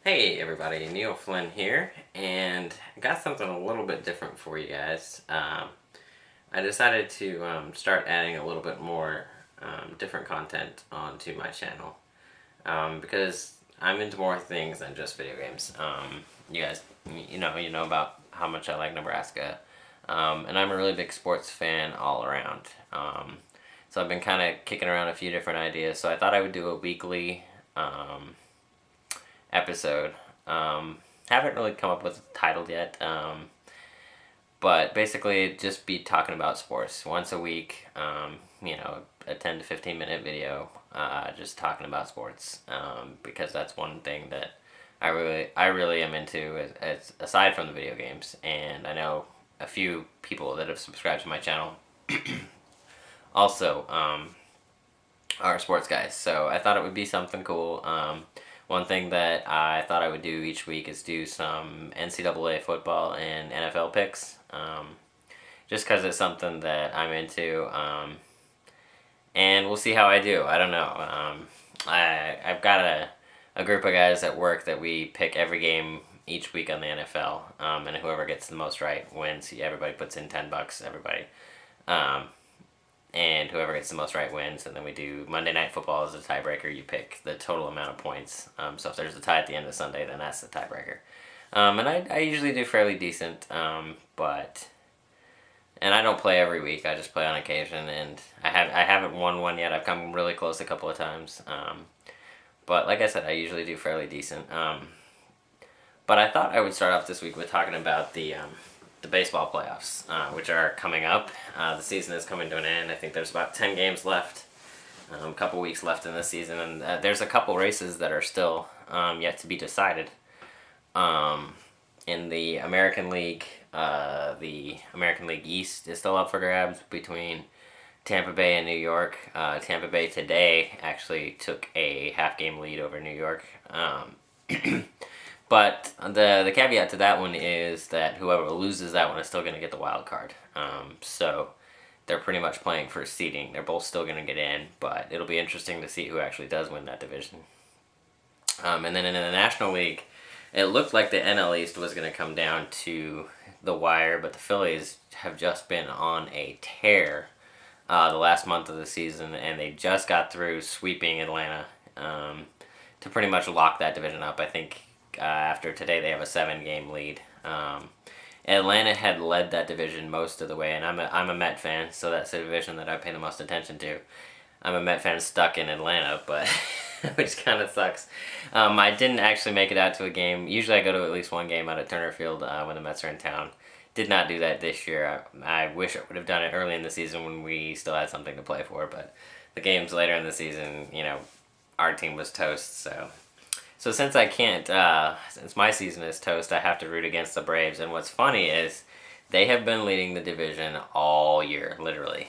Hey everybody, Neil Flynn here, and I got something a little bit different for you guys. I decided to start adding a little bit more different content onto my channel because I'm into more things than just video games. You guys, you know about how much I like Nebraska, and I'm a really big sports fan all around. So I've been kind of kicking around a few different ideas. So I thought I would do a weekly episode. Haven't really come up with a title yet, but basically just be talking about sports once a week. A 10 to 15 minute video, just talking about sports, because that's one thing that I really am into as aside from the video games, and I know a few people that have subscribed to my channel also are sports guys. So I thought it would be something cool. One thing that I thought I would do each week is do some NCAA football and NFL picks, just because it's something that I'm into, and we'll see how I do. I don't know. I've got a group of guys at work that we pick every game each week on the NFL, and whoever gets the most right wins. Everybody puts in $10, everybody. And whoever gets the most right wins. And then we do Monday Night Football as a tiebreaker. You pick the total amount of points. So if there's a tie at the end of Sunday, then that's the tiebreaker. And I usually do fairly decent, and I don't play every week. I just play on occasion, and I haven't won one yet. I've come really close a couple of times, but like I said, I usually do fairly decent. But I thought I would start off this week with talking about the baseball playoffs, which are coming up. The season is coming to an end. I think there's about 10 games left, a couple weeks left in the season, and there's a couple races that are still yet to be decided. In the American League East is still up for grabs between Tampa Bay and New York. Tampa Bay today actually took a half-game lead over New York. But the caveat to that one is that whoever loses that one is still going to get the wild card. So they're pretty much playing for seeding. They're both still going to get in, but it'll be interesting to see who actually does win that division. And then in the National League, it looked like the NL East was going to come down to the wire, but the Phillies have just been on a tear the last month of the season, and they just got through sweeping Atlanta to pretty much lock that division up. I think after today they have a 7-game lead. Atlanta had led that division most of the way, and I'm a Met fan, so that's the division that I pay the most attention to. I'm a Met fan stuck in Atlanta, but which kind of sucks. I didn't actually make it out to a game. Usually I go to at least one game out at Turner Field when the Mets are in town. Did not do that this year. I wish I would have done it early in the season when we still had something to play for, but the games later in the season, our team was toast, So since I can't, since my season is toast, I have to root against the Braves. And what's funny is they have been leading the division all year, literally,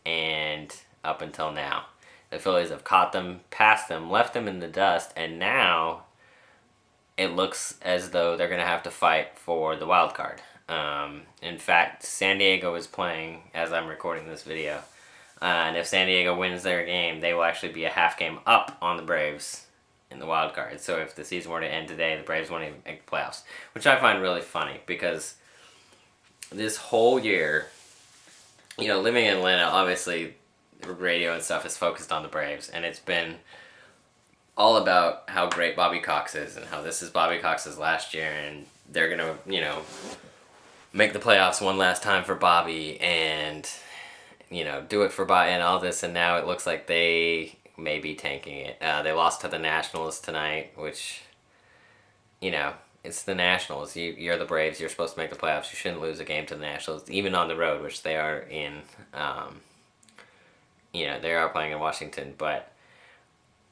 and up until now. The Phillies have caught them, passed them, left them in the dust, and now it looks as though they're going to have to fight for the wild card. In fact, San Diego is playing as I'm recording this video. And if San Diego wins their game, they will actually be a half game up on the Braves in the wild card. So if the season were to end today, the Braves won't even make the playoffs, which I find really funny because this whole year, living in Atlanta, obviously radio and stuff is focused on the Braves, and it's been all about how great Bobby Cox is and how this is Bobby Cox's last year and they're gonna make the playoffs one last time for Bobby and do it for Bobby and all this, and now it looks like they may be tanking it. They lost to the Nationals tonight, which, it's the Nationals. You're the Braves. You're supposed to make the playoffs. You shouldn't lose a game to the Nationals, even on the road, which they are in. They are playing in Washington, but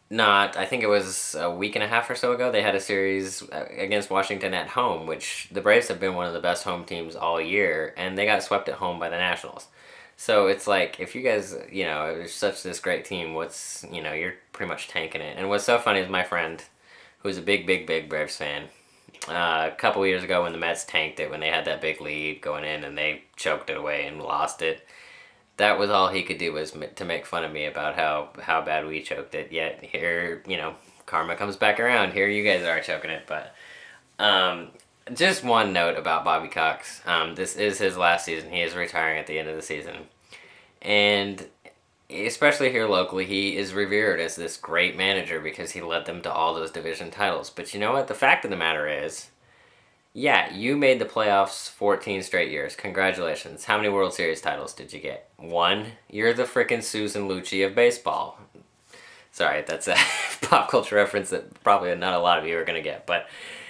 not. I think it was a week and a half or so ago. They had a series against Washington at home, which the Braves have been one of the best home teams all year, and they got swept at home by the Nationals. So it's like, if you guys, there's such this great team, you're pretty much tanking it. And what's so funny is my friend, who's a big, big, big Braves fan, a couple years ago when the Mets tanked it, when they had that big lead going in and they choked it away and lost it, that was all he could do was to make fun of me about how bad we choked it. Yet here, karma comes back around. Here you guys are choking it, but just one note about Bobby Cox. This is his last season. He is retiring at the end of the season, and especially here locally, he is revered as this great manager because he led them to all those division titles. But you know what? The fact of the matter is, yeah, you made the playoffs 14 straight years. Congratulations. How many World Series titles did you get? 1. You're the frickin' Susan Lucci of baseball. Sorry, that's a pop culture reference that probably not a lot of you are going to get. But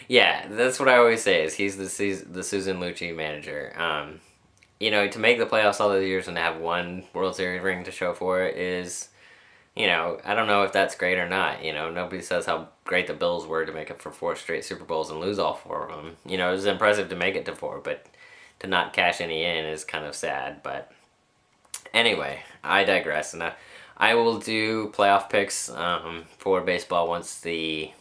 yeah, that's what I always say is he's the Susan Lucci manager. You know, to make the playoffs all those years and to have 1 World Series ring to show for it is, you know, I don't know if that's great or not. You know, nobody says how great the Bills were to make it for 4 straight Super Bowls and lose all 4 of them. You know, it was impressive to make it to 4, but to not cash any in is kind of sad. But anyway, I digress. And I will do playoff picks for baseball once the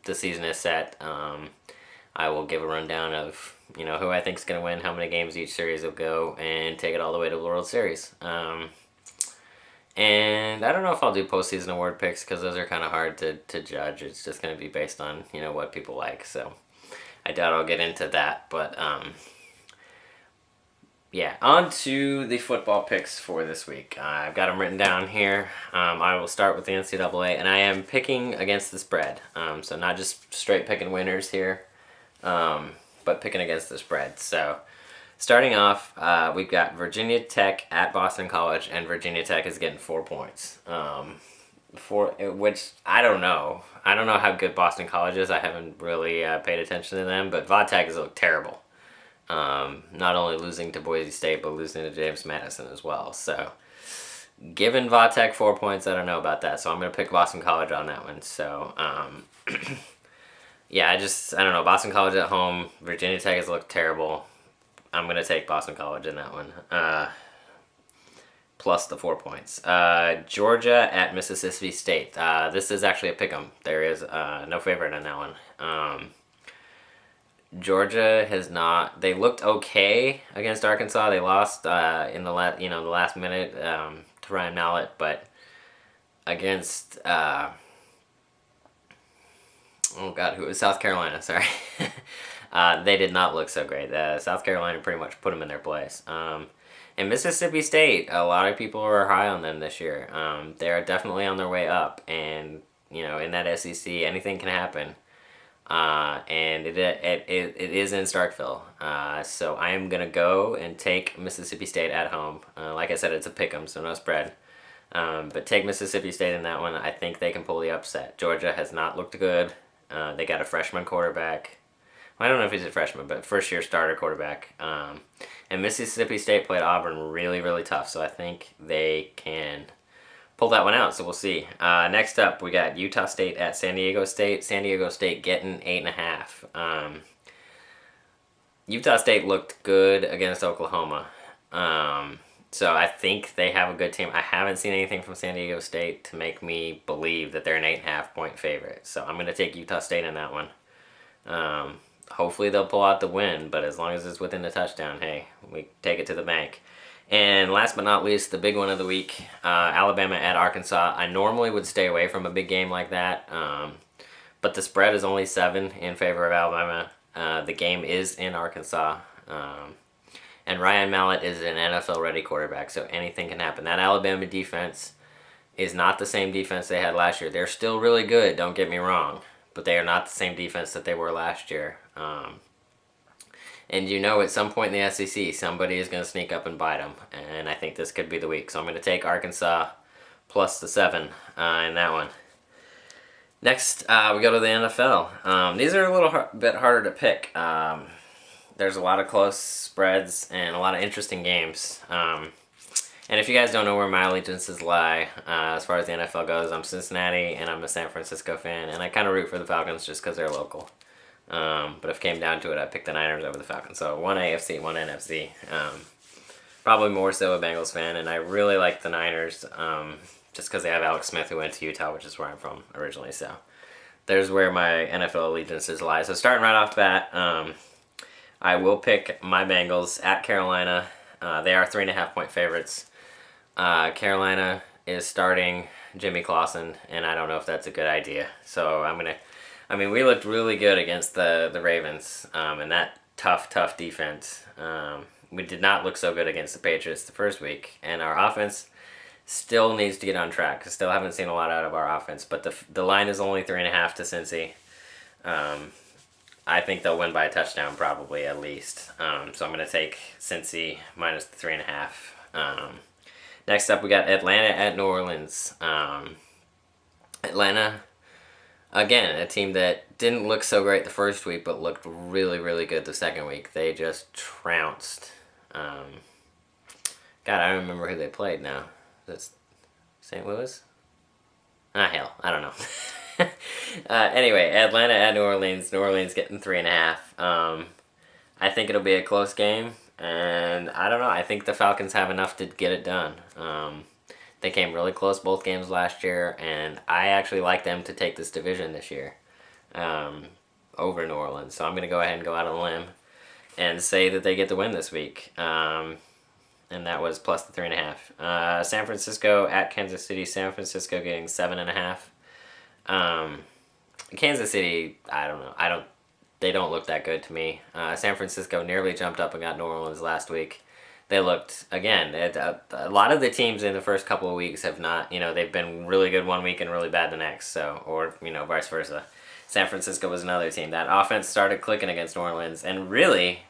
season is set. I will give a rundown of, you know, who I think is going to win, how many games each series will go, and take it all the way to the World Series. And I don't know if I'll do postseason award picks because those are kind of hard to judge. It's just going to be based on, you know, what people like. So I doubt I'll get into that. But yeah, on to the football picks for this week. I've got them written down here. I will start with the NCAA, and I am picking against the spread. So not just straight picking winners here, but picking against the spread. So starting off, we've got Virginia Tech at Boston College, and Virginia Tech is getting 4 points. Which I don't know. I don't know how good Boston College is. I haven't really paid attention to them, but Vatech has looked terrible. Not only losing to Boise State, but losing to James Madison as well. So, giving Vatech 4 points, I don't know about that. So I'm going to pick Boston College on that one. So, yeah, I don't know. Boston College at home. Virginia Tech has looked terrible. I'm going to take Boston College in that one. Plus the 4 points. Georgia at Mississippi State. This is actually a pick'em. There is no favorite in that one. Georgia has not. They looked okay against Arkansas. They lost in the last minute to Ryan Mallett, but against oh god, who was South Carolina? Sorry, they did not look so great. South Carolina pretty much put them in their place. And Mississippi State, a lot of people are high on them this year. They are definitely on their way up, and you know, in that SEC, anything can happen. And it is in Starkville. So I am going to go and take Mississippi State at home. Like I said, it's a pick'em, so no spread. But take Mississippi State in that one. I think they can pull the upset. Georgia has not looked good. They got a freshman quarterback. Well, I don't know if he's a freshman, but first-year starter quarterback. And Mississippi State played Auburn really, really tough, so I think they can pull that one out, so we'll see. Next up, we got Utah State at San Diego State. San Diego State getting 8.5. Utah State looked good against Oklahoma. So I think they have a good team. I haven't seen anything from San Diego State to make me believe that they're an 8.5 point favorite. So I'm going to take Utah State in that one. Hopefully they'll pull out the win, but as long as it's within the touchdown, hey, we take it to the bank. And last but not least, the big one of the week, Alabama at Arkansas. I normally would stay away from a big game like that, but the spread is only 7 in favor of Alabama. The game is in Arkansas, and Ryan Mallett is an NFL-ready quarterback, so anything can happen. That Alabama defense is not the same defense they had last year. They're still really good, don't get me wrong, but they are not the same defense that they were last year. And you know, at some point in the SEC, somebody is going to sneak up and bite them. And I think this could be the week. So I'm going to take Arkansas plus the 7 in that one. Next, we go to the NFL. These are a little bit harder to pick. There's a lot of close spreads and a lot of interesting games. And if you guys don't know where my allegiances lie, as far as the NFL goes, I'm Cincinnati and I'm a San Francisco fan. And I kind of root for the Falcons just because they're local. But if it came down to it, I'd pick the Niners over the Falcons. So one AFC, one NFC. Probably more so a Bengals fan, and I really like the Niners just because they have Alex Smith who went to Utah, which is where I'm from originally. So there's where my NFL allegiances lie. So starting right off the bat, I will pick my Bengals at Carolina. They are 3.5 point favorites. Carolina is starting Jimmy Clausen, and I don't know if that's a good idea. So we looked really good against the Ravens, and that tough defense. We did not look so good against the Patriots the first week, and our offense still needs to get on track. I still haven't seen a lot out of our offense, but the line is only 3.5 to Cincy. I think they'll win by a touchdown, probably at least. So I'm going to take Cincy minus the 3.5. Next up, we got Atlanta at New Orleans. Atlanta, again, a team that didn't look so great the first week, but looked really good the second week. They just trounced. God, I don't remember who they played now. That's St. Louis? Hell, I don't know. Anyway, Atlanta at New Orleans. New Orleans getting 3.5. I think it'll be a close game, and I don't know. I think the Falcons have enough to get it done. They came really close both games last year, and I actually like them to take this division this year over New Orleans. So I'm going to go ahead and go out on a limb and say that they get the win this week. And that was plus the 3.5. San Francisco at Kansas City. San Francisco getting 7.5. Kansas City, I don't know. They don't look that good to me. San Francisco nearly jumped up and got New Orleans last week. They looked, again, a lot of the teams in the first couple of weeks have not, they've been really good one week and really bad the next. So, or, vice versa. San Francisco was another team. That offense started clicking against New Orleans, and really,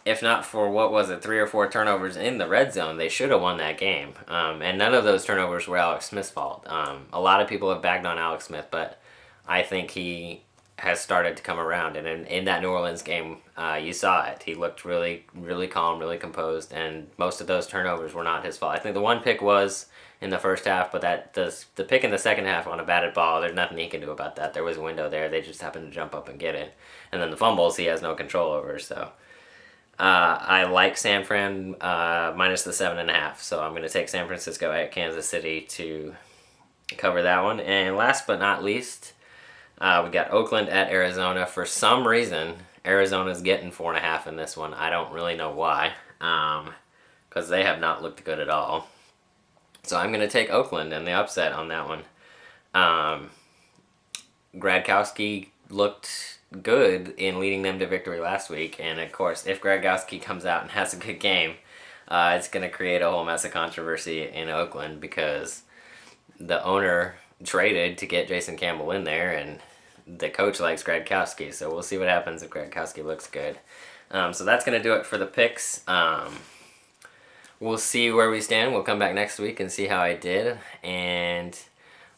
if not for 3 or 4 turnovers in the red zone, they should have won that game. And none of those turnovers were Alex Smith's fault. A lot of people have bagged on Alex Smith, but I think he has started to come around. And in that New Orleans game, you saw it. He looked really calm, really composed, and most of those turnovers were not his fault. I think the one pick was in the first half, but the pick in the second half on a batted ball, there's nothing he can do about that. There was a window there. They just happened to jump up and get it. And then the fumbles, he has no control over, so... I like San Fran minus the 7.5, so I'm going to take San Francisco at Kansas City to cover that one. And last but not least, we got Oakland at Arizona. For some reason, Arizona's getting 4.5 in this one. I don't really know why, because they have not looked good at all. So I'm going to take Oakland and the upset on that one. Gradkowski looked good in leading them to victory last week, and of course, if Gradkowski comes out and has a good game, it's going to create a whole mess of controversy in Oakland because the owner traded to get Jason Campbell in there, and the coach likes Gradkowski, so we'll see what happens if Gradkowski looks good. So that's going to do it for the picks. We'll see where we stand. We'll come back next week and see how I did, and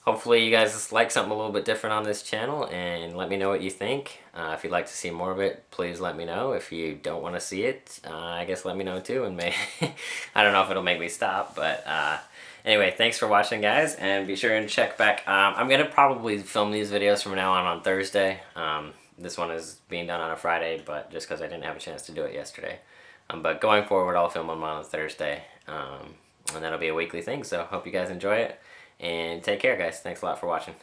hopefully you guys like something a little bit different on this channel, and let me know what you think. If you'd like to see more of it, please let me know. If you don't want to see it, I guess let me know too, and I don't know if it'll make me stop, but anyway, thanks for watching, guys, and be sure and check back. I'm going to probably film these videos from now on Thursday. This one is being done on a Friday, but just because I didn't have a chance to do it yesterday. But going forward, I'll film them on Thursday, and that'll be a weekly thing, so hope you guys enjoy it. And take care, guys. Thanks a lot for watching.